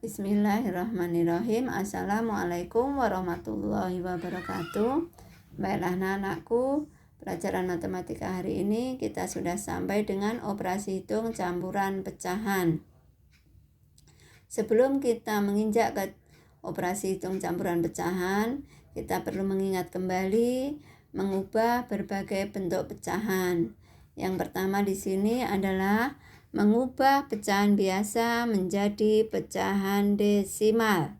Bismillahirrahmanirrahim. Assalamualaikum warahmatullahi wabarakatuh. Baiklah anak-anakku, pelajaran matematika hari ini kita sudah sampai dengan operasi hitung campuran pecahan. Sebelum kita menginjak ke operasi hitung campuran pecahan, kita perlu mengingat kembali mengubah berbagai bentuk pecahan. Yang pertama di sini adalah mengubah pecahan biasa menjadi pecahan desimal.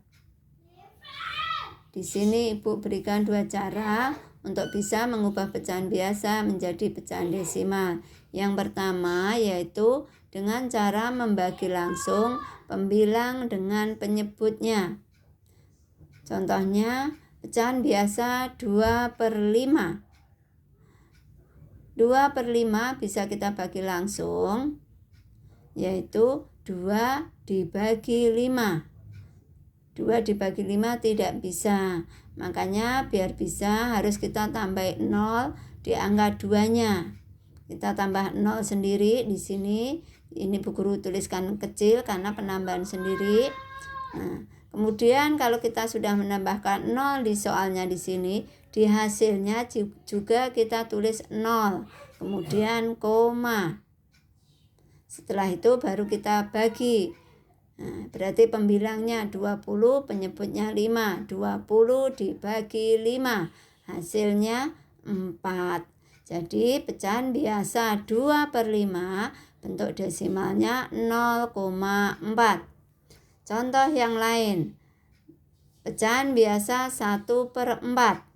Di sini Ibu berikan dua cara untuk bisa mengubah pecahan biasa menjadi pecahan desimal. Yang pertama yaitu dengan cara membagi langsung pembilang dengan penyebutnya. Contohnya pecahan biasa 2/5. 2/5 bisa kita bagi langsung, yaitu 2 dibagi 5. 2 dibagi 5 tidak bisa. Makanya biar bisa harus kita tambah 0 di angka 2-nya. Kita tambah 0 sendiri di sini. Ini Bu Guru tuliskan kecil karena penambahan sendiri. Nah, kemudian kalau kita sudah menambahkan 0 di soalnya di sini, di hasilnya juga kita tulis 0. Kemudian koma. Setelah itu baru kita bagi. Nah, berarti pembilangnya 20, penyebutnya 5. 20 dibagi 5. Hasilnya 4. Jadi pecahan biasa 2/5, bentuk desimalnya 0,4. Contoh yang lain. Pecahan biasa 1/4.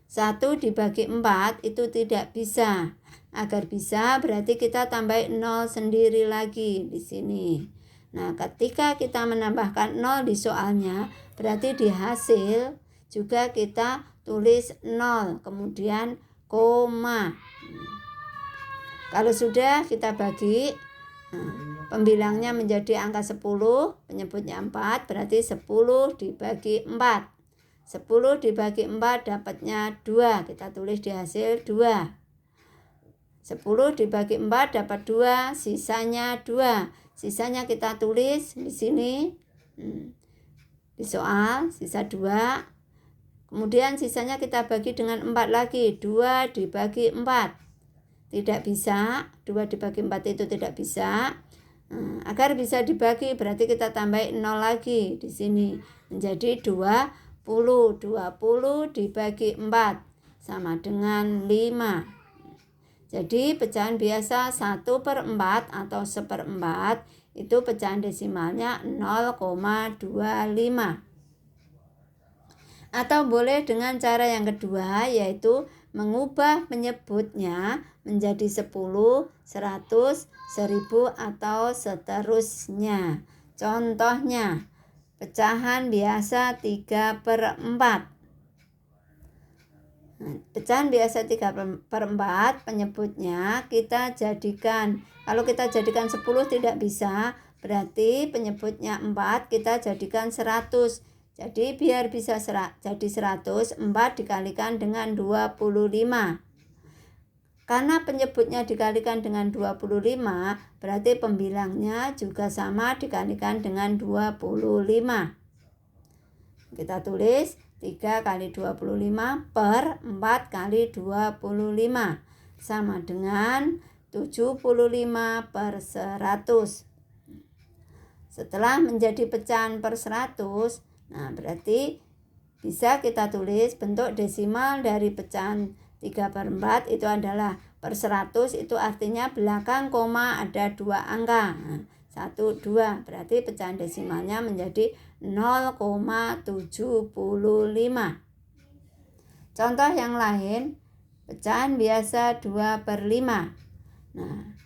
1 dibagi 4 itu tidak bisa. Agar bisa berarti kita tambah 0 sendiri lagi di sini. Nah, ketika kita menambahkan 0 di soalnya, berarti di hasil juga kita tulis 0, kemudian koma. Kalau sudah kita bagi, pembilangnya menjadi angka 10, penyebutnya 4, berarti 10 dibagi 4. 10 dibagi 4 dapatnya 2, kita tulis di hasil 2. 10 dibagi 4 dapat 2, sisanya 2. Sisanya kita tulis di sini. Di soal, sisa 2. Kemudian sisanya kita bagi dengan 4 lagi. 2 dibagi 4. Tidak bisa. 2 dibagi 4 itu tidak bisa. Agar bisa dibagi berarti kita tambah 0 lagi di sini. Menjadi 20. 20 dibagi 4 sama dengan 5. Jadi pecahan biasa 1/4 atau 1/4 itu pecahan desimalnya 0,25. Atau boleh dengan cara yang kedua yaitu mengubah penyebutnya menjadi 10, 100, 1000 atau seterusnya. Contohnya pecahan biasa 3/4. Pecahan biasa 3/4 penyebutnya kita jadikan, kalau kita jadikan 10 tidak bisa, berarti penyebutnya 4 kita jadikan 100. Jadi biar bisa jadi 100, 4 dikalikan dengan 25. Karena penyebutnya dikalikan dengan 25, berarti pembilangnya juga sama dikalikan dengan 25. Kita tulis 3 kali 25 per 4 kali 25 sama dengan 75 per 100. Setelah menjadi pecahan per 100, nah berarti bisa kita tulis bentuk desimal dari pecahan 3/4 itu adalah per 100, itu artinya belakang koma ada 2 angka. 1, 2, berarti pecahan desimalnya menjadi 0,75. Contoh yang lain, pecahan biasa 2/5. Nah,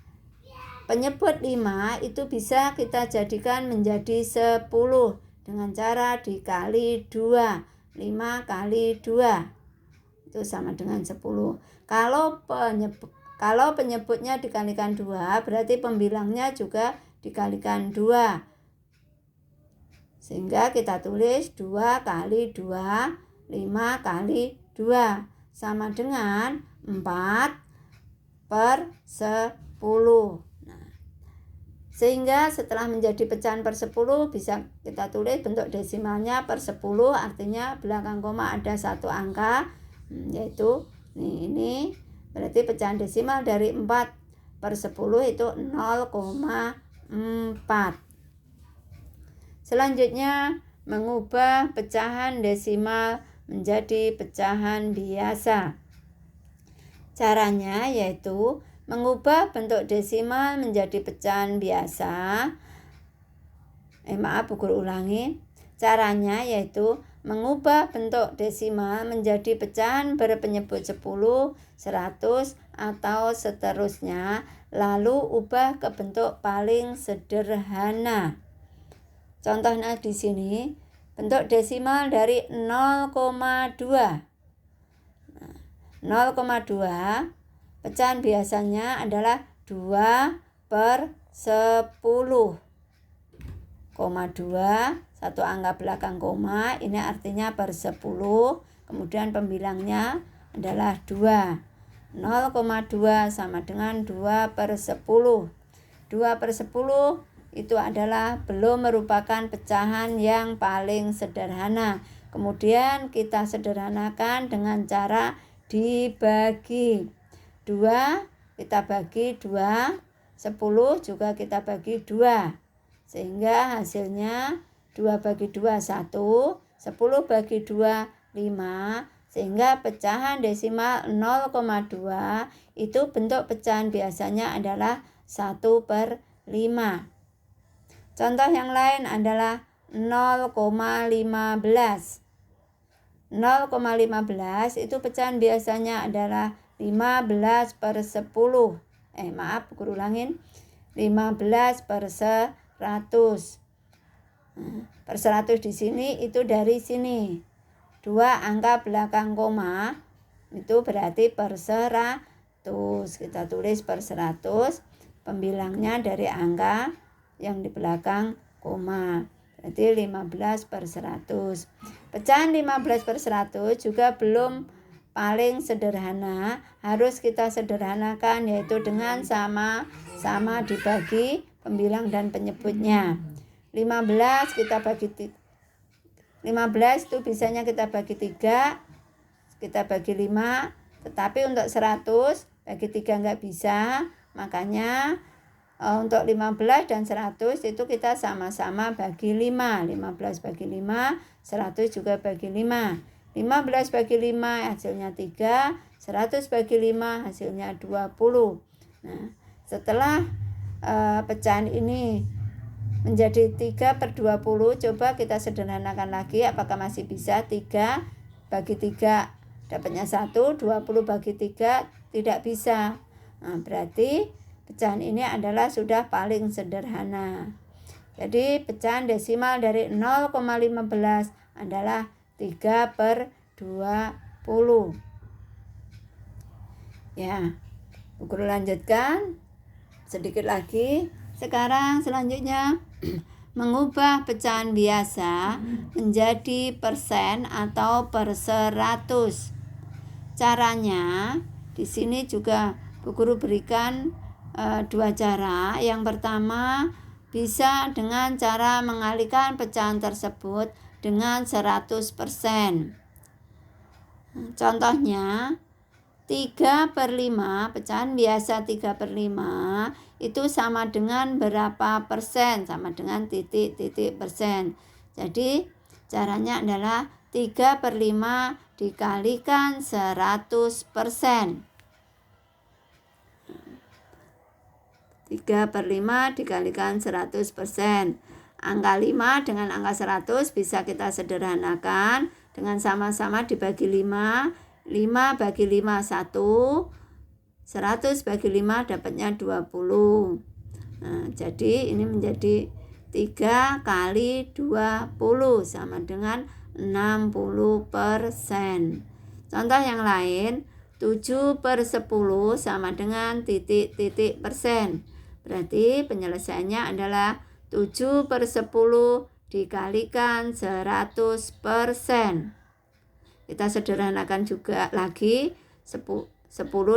penyebut 5 itu bisa kita jadikan menjadi 10 dengan cara dikali 2. 5 kali 2 itu sama dengan 10. Kalau penyebutnya dikalikan 2, berarti pembilangnya juga dikalikan 2. Sehingga kita tulis 2 kali 2, 5 kali 2 sama dengan 4 per 10. Nah, Sehingga setelah menjadi pecahan per 10 bisa kita tulis bentuk desimalnya per 10, artinya belakang koma ada satu angka, yaitu ini berarti pecahan desimal dari 4 per 10 itu 0,4. Selanjutnya mengubah pecahan desimal menjadi pecahan biasa. Caranya yaitu mengubah bentuk desimal menjadi pecahan biasa. Bu Guru ulangi. Caranya yaitu mengubah bentuk desimal menjadi pecahan berpenyebut 10, 100, atau seterusnya, lalu ubah ke bentuk paling sederhana. Contohnya di sini, bentuk desimal dari 0,2. 0,2 pecahan biasanya adalah 2 per 10. 2, satu angka belakang koma, ini artinya per 10, kemudian pembilangnya adalah 2. 0,2 sama dengan 2 per 10. 2 per 10 itu adalah belum merupakan pecahan yang paling sederhana. Kemudian kita sederhanakan dengan cara dibagi. 2 kita bagi 2, 10 juga kita bagi 2, sehingga hasilnya 2 bagi 2 1, 10 bagi 2 5, sehingga pecahan desimal 0,2 itu bentuk pecahan biasanya adalah 1 per 5. Contoh yang lain adalah 0,15. 0,15 itu pecahan biasanya adalah 15 per 10. Guru ulangin. 15 per 100. Per 100 di sini itu dari sini. 2 angka belakang koma itu berarti per 100. Kita tulis per 100. Pembilangnya dari angka yang di belakang koma. Berarti 15 per 100. Pecahan 15 per 100 juga belum paling sederhana, harus kita sederhanakan, yaitu dengan sama-sama dibagi pembilang dan penyebutnya. 15 kita bagi 15 itu bisanya kita bagi 3, kita bagi 5, tetapi untuk 100 bagi 3 enggak bisa, makanya untuk 15 dan 100 itu kita sama-sama bagi 5. 15 bagi 5, 100 juga bagi 5. 15 bagi 5 hasilnya 3, 100 bagi 5 hasilnya 20. Nah, setelah pecahan ini menjadi 3 per 20, coba kita sederhanakan lagi, apakah masih bisa? 3 bagi 3 dapatnya 1, 20 bagi 3 tidak bisa. Nah, berarti pecahan ini adalah sudah paling sederhana. Jadi pecahan desimal dari 0,15 adalah 3 per 20. Ya, Guru lanjutkan sedikit lagi. Sekarang selanjutnya mengubah pecahan biasa menjadi persen atau per 100. Caranya di sini juga Bu Guru berikan 2 cara. Yang pertama, bisa dengan cara mengalihkan pecahan tersebut dengan 100%. Contohnya 3 per 5, pecahan biasa 3 per 5 itu sama dengan berapa persen? Sama dengan titik-titik persen. Jadi caranya adalah 3 per 5 dikalikan 100%. 3 per 5 dikalikan 100%. Angka 5 dengan angka 100 bisa kita sederhanakan dengan sama-sama dibagi 5. 5 bagi 5 1. 100 bagi 5 dapatnya 20. Nah, jadi ini menjadi 3 kali 20 sama dengan 60%. Contoh yang lain, 7 per 10 sama dengan titik-titik persen. Berarti penyelesaiannya adalah 7 per 10 dikalikan 100%. Kita sederhanakan juga lagi 10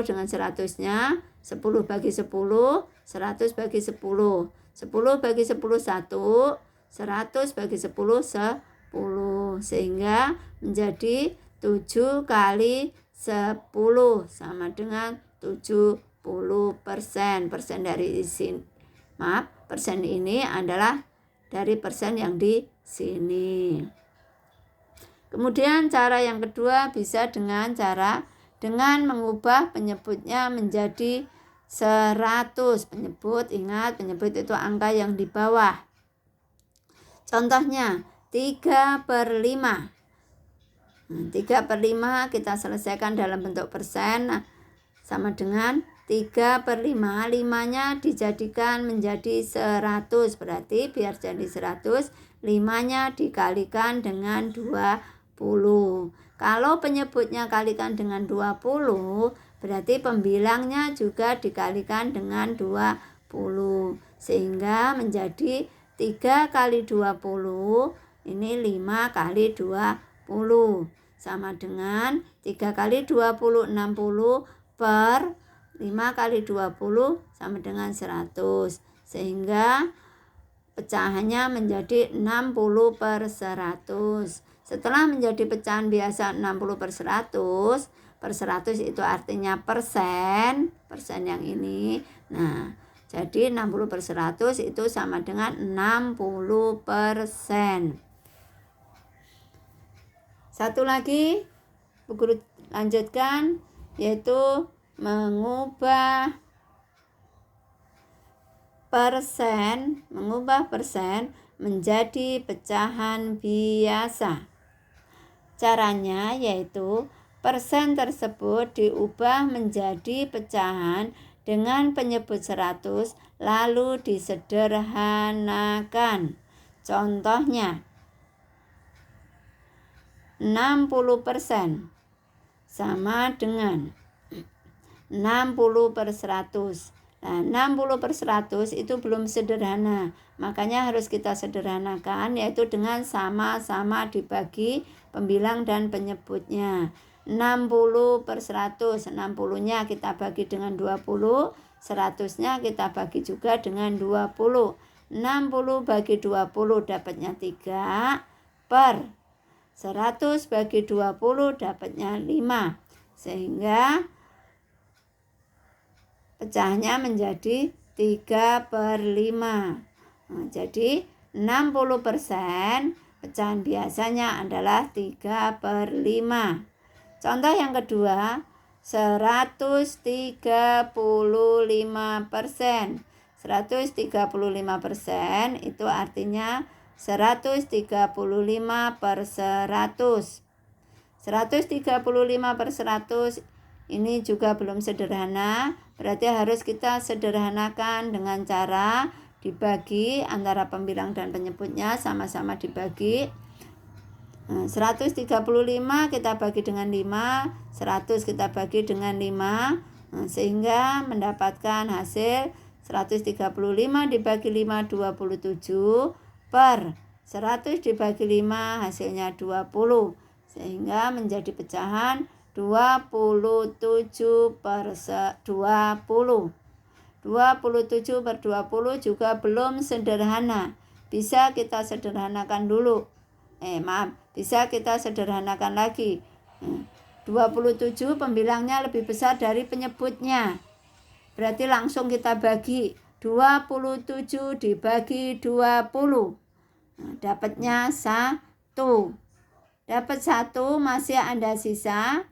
dengan 100-nya. 10 bagi 10, 100 bagi 10. 10 bagi 10 1, 100 bagi 10 10. Sehingga menjadi 7 kali 10 sama dengan 70%. Persen dari sini. Persen ini adalah dari persen yang di sini. Kemudian cara yang kedua bisa dengan mengubah penyebutnya menjadi 100. Ingat penyebut itu angka yang di bawah. Contohnya 3/5. 3/5 kita selesaikan dalam bentuk persen. Sama dengan 3/5. 5-nya dijadikan menjadi 100. Berarti biar jadi 100, 5-nya dikalikan dengan 20. Kalau penyebutnya kalikan dengan 20, berarti pembilangnya juga dikalikan dengan 20. Sehingga menjadi 3 kali 20, ini 5 kali 20. Sama dengan 3 kali 20, 60 per 5 kali 20 sama dengan 100. Sehingga pecahannya menjadi 60/100. Setelah menjadi pecahan biasa 60/100, per 100 itu artinya persen yang ini. Nah, jadi 60/100 itu sama dengan 60%. Satu lagi, Bu Guru lanjutkan, yaitu mengubah persen menjadi pecahan biasa. Caranya yaitu persen tersebut diubah menjadi pecahan dengan penyebut 100 lalu disederhanakan. Contohnya 60% sama dengan 60/100. Nah, 60/100 itu belum sederhana. Makanya harus kita sederhanakan, yaitu dengan sama-sama dibagi pembilang dan penyebutnya. 60/100, 60-nya kita bagi dengan 20, 100-nya kita bagi juga dengan 20. 60 bagi 20 dapatnya 3, per 100 bagi 20 dapatnya 5. Sehingga pecahnya menjadi 3/5. Nah, jadi 60% pecahan biasanya adalah 3/5. Contoh yang kedua, 135%. 135% itu artinya 135/100. 135/100 ini juga belum sederhana, berarti harus kita sederhanakan dengan cara dibagi antara pembilang dan penyebutnya, sama-sama dibagi. 135 kita bagi dengan 5, 100 kita bagi dengan 5, sehingga mendapatkan hasil 135 dibagi 5 27, per 100 dibagi 5 hasilnya 20, sehingga menjadi pecahan 27/20. 27/20 juga belum sederhana. Bisa kita sederhanakan dulu. Bisa kita sederhanakan lagi. 27 pembilangnya lebih besar dari penyebutnya. Berarti langsung kita bagi 27 dibagi 20. Dapatnya 1. Dapat 1, masih ada sisa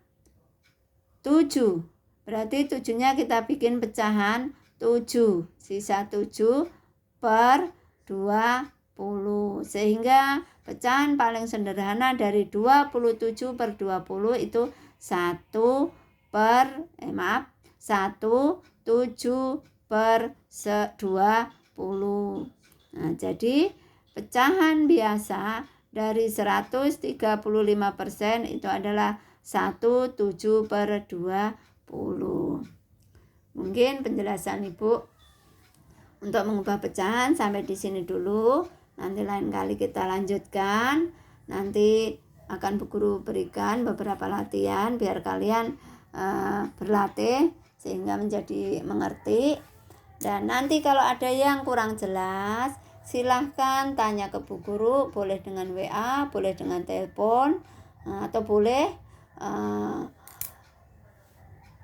7. Berarti 7-nya kita bikin pecahan 7. Sisa 7 per 20. Sehingga pecahan paling sederhana dari 27/20 itu 1/7/20. Nah, jadi pecahan biasa dari 135% itu adalah 1/7/20. Mungkin penjelasan Ibu untuk mengubah pecahan sampai di sini dulu. Nanti lain kali kita lanjutkan. Nanti akan Bu Guru berikan beberapa latihan biar kalian berlatih sehingga menjadi mengerti. Dan nanti kalau ada yang kurang jelas, silahkan tanya ke Bu Guru, boleh dengan WA, boleh dengan telepon, atau boleh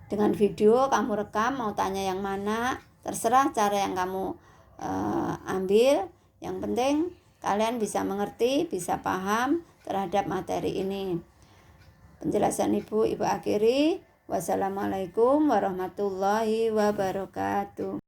dengan video kamu rekam, mau tanya yang mana, terserah cara yang kamu ambil. Yang penting kalian bisa mengerti, bisa paham terhadap materi ini. Penjelasan Ibu akhiri. Wassalamualaikum warahmatullahi wabarakatuh.